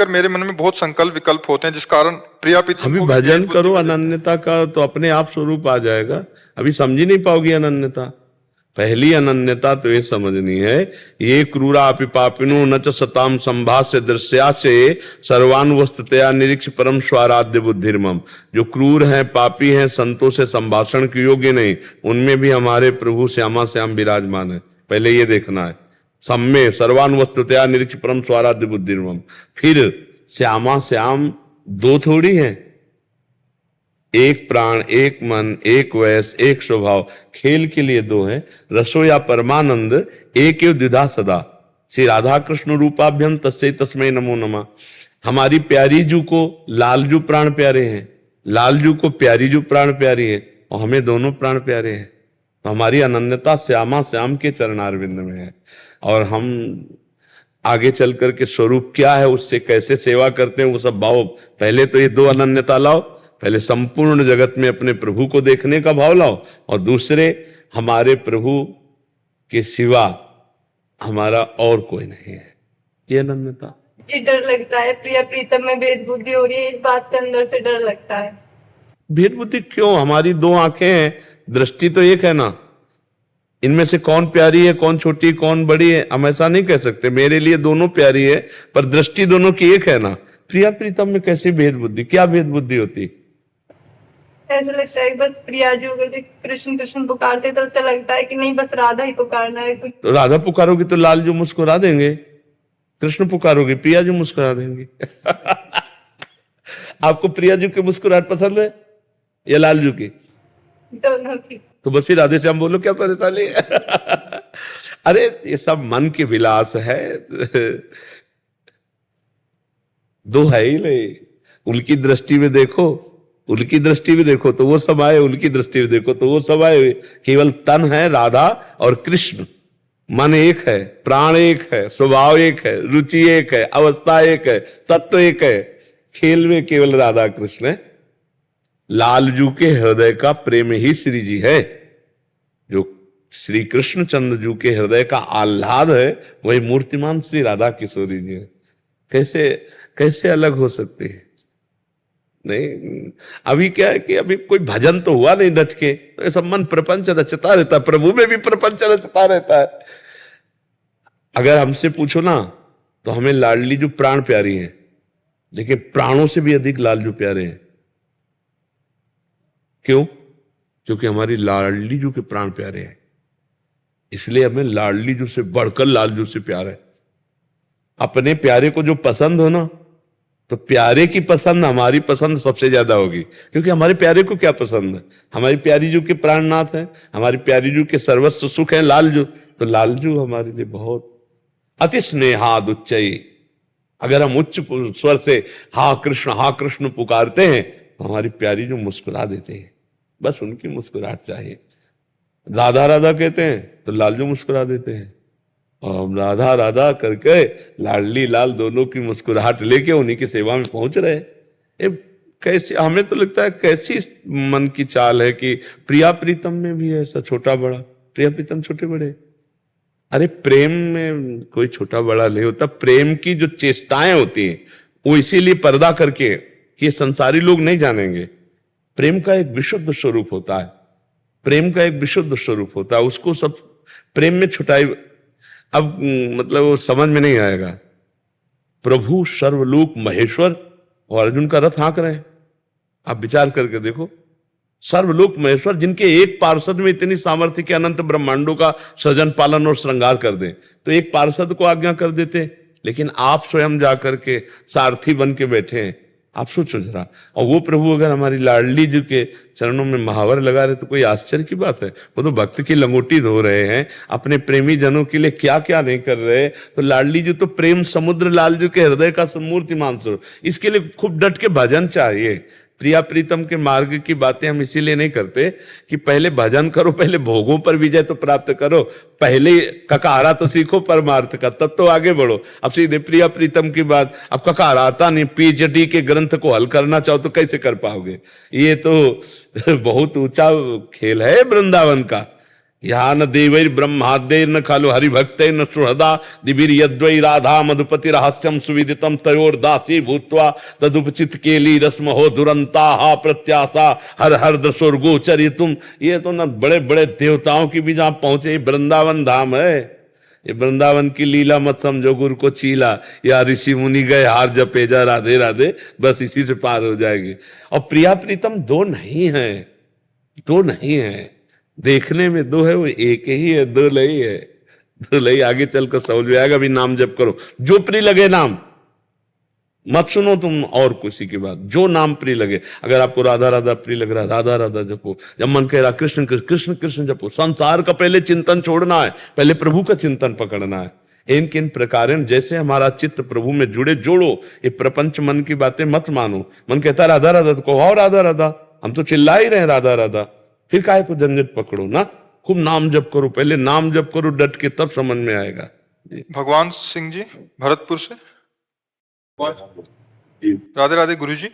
कर मेरे मन में बहुत संकल्प विकल्प होते हैं, जिस कारण प्रिया प्रीतम अभी को भजन करो अनन्यता का तो अपने आप स्वरूप आ जाएगा। अभी समझ ही नहीं पाओगी अनन्यता। पहली अनन्यता तो ये समझनी है, ये क्रूरा अपि पापिनो न च सताम संभाष्य दृश्या से सर्वान वस्तुतया निरीक्ष परम स्वाराध्य बुद्धिर्मम। जो क्रूर हैं, पापी हैं, संतों से संभाषण के योग्य नहीं, उनमें भी हमारे प्रभु श्यामा श्याम विराजमान है। पहले ये देखना है। सम्मे सर्वान वस्तुतया निरीक्ष परम स्वाराध्य बुद्धिर्मम। फिर श्यामा श्याम दो थोड़ी है, एक प्राण, एक मन, एक वयस, एक स्वभाव। खेल के लिए दो हैं, रसो या परमानंद एक एव द्विधा सदा। श्री राधा कृष्ण रूपाभ्यम तस्मै तस्मै नमो नमः। हमारी प्यारी जू को लालजू प्राण प्यारे हैं, लालजू को प्यारी जू प्राण प्यारी है, और हमें दोनों प्राण प्यारे हैं। तो हमारी अनन्यता श्यामा श्याम के चरणारविंद में है। और हम आगे चल करके स्वरूप क्या है, उससे कैसे सेवा करते हैं, वो सब भाव। पहले तो ये दो अनन्यता लाओ, पहले संपूर्ण जगत में अपने प्रभु को देखने का भाव लाओ, और दूसरे हमारे प्रभु के सिवा हमारा और कोई नहीं है, ये अनन्यता। जी डर लगता है, प्रिया प्रीतम में भेद बुद्धि हो रही है, इस बात के अंदर से डर लगता है। भेद बुद्धि क्यों? हमारी दो आंखें हैं, दृष्टि तो एक है ना। इनमें से कौन प्यारी है, कौन छोटी, कौन बड़ी है, हम ऐसा नहीं कह सकते। मेरे लिए दोनों प्यारी है, पर दृष्टि दोनों की एक है ना। प्रिया प्रीतम में कैसी भेद बुद्धि? क्या भेद बुद्धि होती? ऐसा लगता है बस प्रिया जो कृष्ण कृष्ण पुकारते तो उससे लगता है कि नहीं बस राधा ही पुकारना है कुछ। तो राधा पुकारोगी तो लालजू मुस्कुरा देंगे, कृष्ण पुकारोगी प्रियाजू मुस्कुरा देंगे। आपको प्रियाजू की मुस्कुराहट पसंद है या लालजू की? दोनों की। तो बस फिर राधे श्याम बोलो, क्या परेशानी है? अरे ये सब मन के विलास है। दो है ही नहीं। उनकी दृष्टि में देखो, उनकी दृष्टि में देखो तो वो सब आए, उनकी दृष्टि में देखो तो वो सब आए। केवल तन है राधा और कृष्ण, मन एक है, प्राण एक है, स्वभाव एक है, रुचि एक है, अवस्था एक है, तत्व एक है। खेल में केवल राधा कृष्ण है। लालजू के हृदय का प्रेम ही श्री जी है। जो श्री कृष्ण चंद्र जू के हृदय का आह्लाद है, वही मूर्तिमान श्री राधा किशोरी जी है। कैसे कैसे अलग हो सकते हैं? नहीं, अभी क्या है कि अभी कोई भजन तो हुआ नहीं डट के, तो ऐसा मन प्रपंच रचता रहता है, प्रभु में भी प्रपंच रचता रहता है। अगर हमसे पूछो ना, तो हमें लाडली जो प्राण प्यारी है, लेकिन प्राणों से भी अधिक लालजू प्यारे हैं। क्यों? क्योंकि हमारी लाडली जू के प्राण प्यारे हैं, इसलिए हमें लाडली जू से बढ़कर लालजू से प्यार है। अपने प्यारे को जो पसंद हो ना, तो प्यारे की पसंद हमारी पसंद सबसे ज्यादा होगी। क्योंकि हमारे प्यारे को क्या पसंद है? हमारी प्यारी जू के प्राणनाथ है, हमारी प्यारी जू के सर्वस्व सुख है लालजू। तो लालजू हमारे लिए बहुत अति स्नेहाद उच्चई। अगर हम उच्च स्वर से हा कृष्ण पुकारते हैं, तो हमारी प्यारी जो मुस्कुरा देते हैं, बस उनकी मुस्कुराहट चाहिए। राधा राधा कहते हैं तो लालजू मुस्कुरा देते हैं, और हम राधा राधा करके लाडली लाल दोनों की मुस्कुराहट लेके उन्हीं की सेवा में पहुंच रहे। कैसी, हमें तो लगता है कैसी मन की चाल है कि प्रिया प्रीतम में भी ऐसा छोटा बड़ा, प्रिया प्रीतम छोटे बड़े। अरे प्रेम में कोई छोटा बड़ा नहीं होता। प्रेम की जो चेष्टाएं होती हैं, वो इसीलिए पर्दा करके कि ये संसारी लोग नहीं जानेंगे। प्रेम का एक विशुद्ध स्वरूप होता है, प्रेम का एक विशुद्ध स्वरूप होता है। उसको सब प्रेम में छुटाई, अब मतलब वो समझ में नहीं आएगा। प्रभु सर्वलोक महेश्वर और अर्जुन का रथ हाँक रहे हैं। आप विचार करके देखो, सर्वलोक महेश्वर जिनके एक पार्षद में इतनी सामर्थ्य के अनंत ब्रह्मांडों का सृजन पालन और श्रृंगार कर दें, तो एक पार्षद को आज्ञा कर देते। लेकिन आप स्वयं जाकर के सारथी बन के बैठे हैं। आप सोचो जरा, और वो प्रभु अगर हमारी लाडली जी के चरणों में महावर लगा रहे, तो कोई आश्चर्य की बात है। वो तो भक्त की लंगोटी धो रहे हैं, अपने प्रेमी जनों के लिए क्या क्या नहीं कर रहे। तो लाडली जी तो प्रेम समुद्र, लालजू के हृदय का मूर्तिमान स्वरूप। इसके लिए खूब डट के भजन चाहिए। प्रिया प्रीतम के मार्ग की बातें हम इसीलिए नहीं करते कि पहले भजन करो, पहले भोगों पर विजय तो प्राप्त करो, पहले ककारा तो सीखो परमार्थ का, तब तो आगे बढ़ो। अब सीधे प्रिया प्रीतम की बात, अब ककारा आता नहीं, पीएचडी के ग्रंथ को हल करना चाहो तो कैसे कर पाओगे? ये तो बहुत ऊंचा खेल है वृंदावन का। यहाँ न देवैर ब्रह्माद्यैर न खलु हरिभक्तैर न सुहृदा दिवीर यद्वै राधा मधुपति रहस्यम सुविदितम तयोर दासी भूत्वा तदुपचित केली रस्म हो दुरंता हा प्रत्याशा हर हर दशोर गोचरी तुम। ये तो न बड़े बड़े देवताओं की भी जहां पहुंचे, वृंदावन धाम है। ये वृंदावन की लीला मत समझो गुरु को चीला, या ऋषि मुनि गए हार जपे जा राधे राधे, बस इसी से पार हो जाएगी। और प्रिया प्रीतम दो नहीं है, दो नहीं है, देखने में दो है, वो एक ही है, दो नहीं है। दो नहीं, आगे चलकर समझ में आएगा। अभी नाम जप करो, जो प्रिय लगे नाम, मत सुनो तुम और किसी की बात, जो नाम प्रिय लगे। अगर आपको राधा राधा प्रिय लग रहा है, राधा राधा जपो। जब मन कह रहा कृष्ण कृष्ण कृष्ण कृष्ण जपो। संसार का पहले चिंतन छोड़ना है, पहले प्रभु का चिंतन पकड़ना है। इन किन प्रकार जैसे हमारा चित्त प्रभु में जुड़े, जोड़ो। ये प्रपंच मन की बातें मत मानो। मन कहता है राधा राधा, तो कहो राधा राधा, हम तो चिल्ला ही रहे राधा राधा, फिर काहे को झंझट पकड़ो ना। खूब नाम जप करो, पहले नाम जप करो डट के, तब समझ में आएगा। भगवान सिंह जी भरतपुर से। राधे राधे गुरुजी।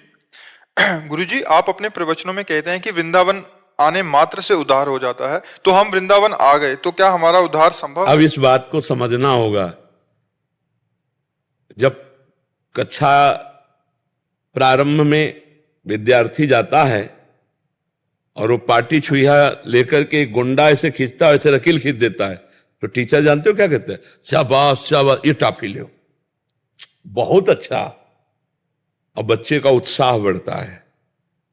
गुरुजी, आप अपने प्रवचनों में कहते हैं कि वृंदावन आने मात्र से उद्धार हो जाता है, तो हम वृंदावन आ गए तो क्या हमारा उद्धार संभव? अब इस बात को समझना होगा। जब कक्षा प्रारंभ में विद्यार्थी जाता है और वो पाटी छुईहा लेकर के गुंडा ऐसे खींचता है, ऐसे रकील खींच देता है, तो टीचर जानते हो क्या कहते हैं? शाबाश शाबाश, ये टॉफी लो, बहुत अच्छा। और बच्चे का उत्साह बढ़ता है।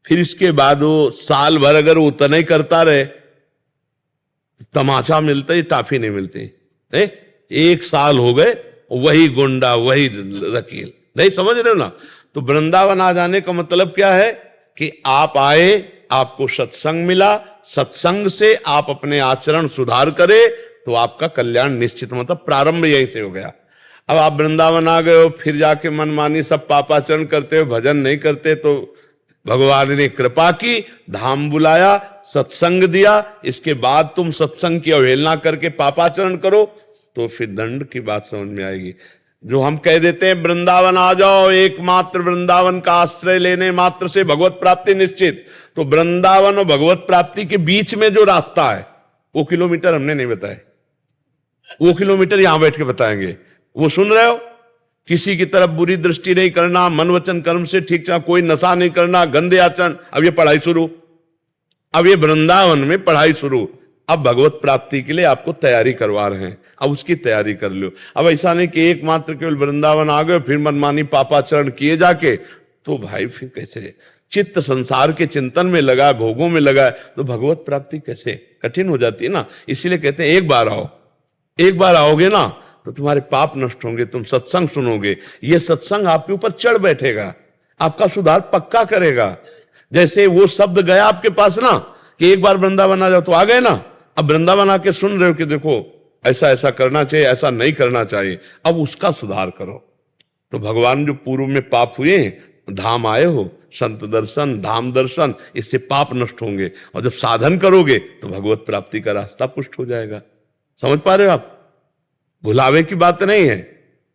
फिर इसके बाद वो साल भर अगर वो उतना ही करता रहे, तमाचा मिलता ही, टॉफी नहीं मिलती। एक साल हो गए, वही गुंडा, वही रकील। नहीं समझ रहे हो ना? तो वृंदावन आ जाने का मतलब क्या है कि आप आए, आपको सत्संग मिला, सत्संग से आप अपने आचरण सुधार करे तो आपका कल्याण निश्चित, मतलब प्रारंभ यहीं से हो गया। अब आप वृंदावन आ गए हो, फिर जाके मनमानी सब पापाचरण करते हो, भजन नहीं करते, तो भगवान ने कृपा की, धाम बुलाया, सत्संग दिया, इसके बाद तुम सत्संग की अवहेलना करके पापाचरण करो तो फिर दंड की बात समझ में आएगी। जो हम कह देते हैं वृंदावन आ जाओ, एकमात्र वृंदावन का आश्रय लेने मात्र से भगवत प्राप्ति निश्चित, तो वृंदावन और भगवत प्राप्ति के बीच में जो रास्ता है वो किलोमीटर हमने नहीं बताए, वो किलोमीटर यहां बैठ के बताएंगे। वो सुन रहे हो? किसी की तरफ बुरी दृष्टि नहीं करना, मन वचन कर्म से ठीक ठाक, कोई नशा नहीं करना, गंदे आचरण। अब ये पढ़ाई शुरू, अब ये वृंदावन में पढ़ाई शुरू। अब भगवत प्राप्ति के लिए आपको तैयारी करवा रहे हैं, अब उसकी तैयारी कर लो। अब ऐसा नहीं कि एकमात्र केवल वृंदावन आ गए फिर मनमानी पापाचरण किए जाके, तो भाई फिर कैसे? चित्त संसार के चिंतन में लगा, भोगों में लगा, तो भगवत प्राप्ति कैसे? कठिन हो जाती है ना। इसीलिए कहते हैं एक बार आओ, एक बार आओगे ना तो तुम्हारे पाप नष्ट होंगे, तुम सत्संग सुनोगे, ये सत्संग आपके ऊपर चढ़ बैठेगा, आपका सुधार पक्का करेगा। जैसे वो शब्द गया आपके पास ना कि एक बार वृंदावन आ जाओ, तो आ गए ना। अब वृंदावन आके सुन रहे हो कि देखो ऐसा ऐसा करना चाहिए, ऐसा नहीं करना चाहिए, अब उसका सुधार करो। तो भगवान जो पूर्व में पाप हुए, धाम आए हो, संत दर्शन, धाम दर्शन, इससे पाप नष्ट होंगे, और जब साधन करोगे तो भगवत प्राप्ति का रास्ता पुष्ट हो जाएगा। समझ पा रहे हो आप? भुलावे की बात नहीं है,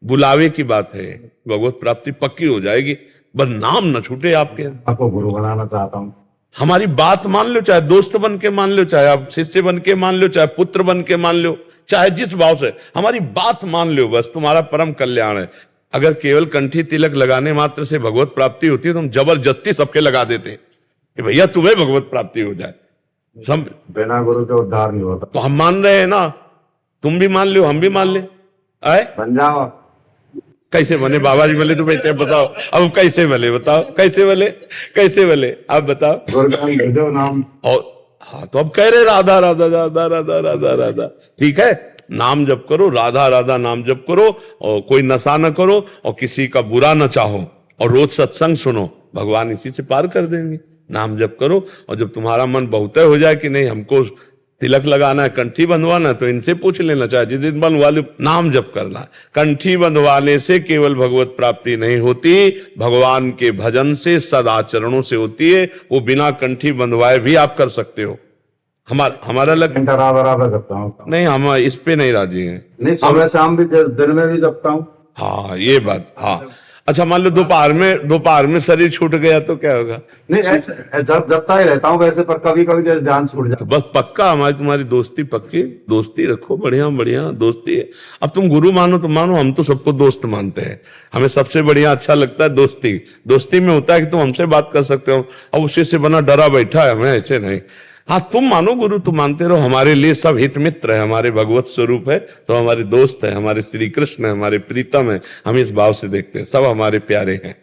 बुलावे की बात है। भगवत प्राप्ति पक्की हो जाएगी, बस नाम न छूटे आपके। आपको गुरु बनाना चाहता हूँ। हमारी बात मान लो, चाहे दोस्त बन के मान लो, चाहे आप शिष्य बन के मान लो, चाहे पुत्र बन के मान लो, चाहे जिस भाव से, हमारी बात मान लो, बस तुम्हारा परम कल्याण है। अगर केवल कंठी तिलक लगाने मात्र से भगवत प्राप्ति होती है तो हम जबरदस्ती सबके लगा देते कि भैया तुम्हें भगवत प्राप्ति हो जाए। बिना गुरु के उद्धार नहीं होता। तो हम मान रहे हैं ना, तुम भी मान लो, हम भी मान ले। आए बन जाओ। कैसे बने बाबा जी? बोले तो बेटे बताओ, अब कैसे बने बताओ, कैसे बने, कैसे बने आप बताओ। गुरु नाम। और हाँ, तो अब कह रहे राधा राधा राधा राधा राधा राधा, ठीक है, नाम जप करो, राधा राधा नाम जप करो, और कोई नशा न करो, और किसी का बुरा न चाहो, और रोज सत्संग सुनो, भगवान इसी से पार कर देंगे। नाम जप करो, और जब तुम्हारा मन बहुत हो जाए कि नहीं हमको तिलक लगाना है, कंठी बंधवाना है, तो इनसे पूछ लेना, चाहे जिस दिन बंधवा लो, नाम जप करना है। कंठी बंधवाने से केवल भगवत प्राप्ति नहीं होती, भगवान के भजन से, सदाचरणों से होती है। वो बिना कंठी बंधवाए भी आप कर सकते हो। हमारा लग राधा राधा करता हूँ। नहीं, हम इस पे नहीं राजी हैं। नहीं, सुबह शाम भी दिन में भी जपता हूँ। हाँ ये बात, हाँ अच्छा मान लो दोपहर में शरीर छूट गया तो क्या होगा? नहीं ऐसे जपता ही रहता हूँ वैसे, पर कभी कभी जैसे ध्यान छूट तो जाता बस पक्का हमारी तुम्हारी दोस्ती पक्की, दोस्ती रखो, बढ़िया बढ़िया दोस्ती है। अब तुम गुरु मानो तो मानो, हम तो सबको दोस्त मानते हैं। हमें सबसे बढ़िया अच्छा लगता है दोस्ती। दोस्ती में होता है कि तुम हमसे बात कर सकते हो, अब उसी से बना डरा बैठा है, हमें ऐसे नहीं। हाँ तुम मानो गुरु, तुम मानते रहो, हमारे लिए सब हित मित्र है, हमारे भगवत स्वरूप है, तो हमारे दोस्त है, हमारे श्री कृष्ण है, हमारे प्रीतम है, हम इस भाव से देखते हैं, सब हमारे प्यारे हैं।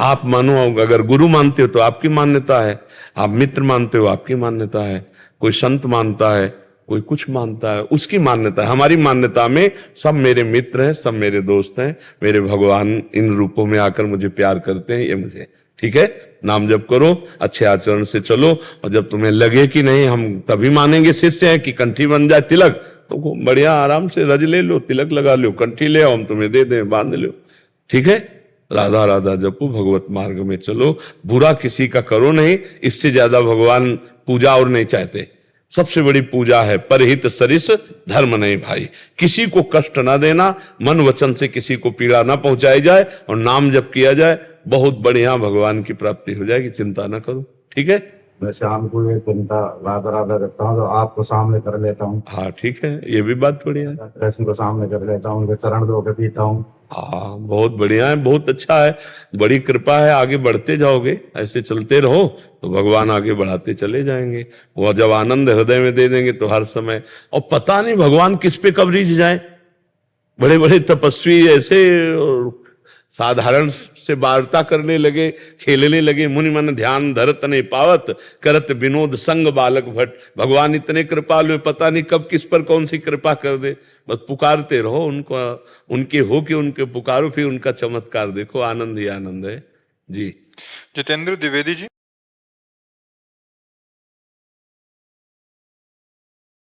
आप मानो, अगर गुरु मानते हो तो आपकी मान्यता है, आप मित्र मानते हो आपकी मान्यता है, कोई संत मानता है, कोई कुछ मानता है, उसकी मान्यता है। हमारी मान्यता में सब मेरे मित्र हैं, सब मेरे दोस्त हैं, मेरे भगवान इन रूपों में आकर मुझे प्यार करते हैं, ये मुझे ठीक है। नाम जप करो, अच्छे आचरण से चलो, और जब तुम्हें लगे कि नहीं हम तभी मानेंगे शिष्य हैं कि कंठी बन जाए तिलक, तो बढ़िया आराम से रज ले लो, तिलक लगा लो, कंठी ले आओ, हम तुम्हें दे दें, बांध लो, ठीक है। राधा राधा जपो, भगवत मार्ग में चलो, बुरा किसी का करो नहीं, इससे ज्यादा भगवान पूजा और नहीं चाहते। सबसे बड़ी पूजा है परहित सरिस धर्म नहीं भाई, किसी को कष्ट ना देना, मन वचन से किसी को पीड़ा ना पहुंचाई जाए, और नाम जप किया जाए, बहुत बढ़िया भगवान की प्राप्ति हो जाएगी, चिंता ना करो, ठीक है। मैं शाम को ये चिंता राधा राधा करता हूँ, तो आपको सामने कर लेता हूँ, हाँ ठीक है, ये भी बात बढ़िया है। कृष्ण को सामने कर लेता हूँ, उनके चरण धो के पीता हूँ। हाँ बहुत बढ़िया है, बहुत अच्छा है, बड़ी कृपा है, आगे बढ़ते जाओगे, ऐसे चलते रहो तो भगवान आगे बढ़ाते चले जाएंगे। वो जब आनंद हृदय में दे देंगे तो हर समय, और पता नहीं भगवान किस पे कब रीझ जाए। बड़े बड़े तपस्वी ऐसे साधारण से वार्ता करने लगे, खेलने लगे, मुनि मन ध्यान धरत नहीं पावत, करत विनोद संग बालक भट्ट। भगवान इतने कृपालु, पता नहीं कब किस पर कौन सी कृपा कर दे, बस पुकारते रहो उनको, उनके हो के उनके पुकारो, फिर उनका चमत्कार देखो, आनंद ही आनंद है जी। जितेंद्र द्विवेदी जी,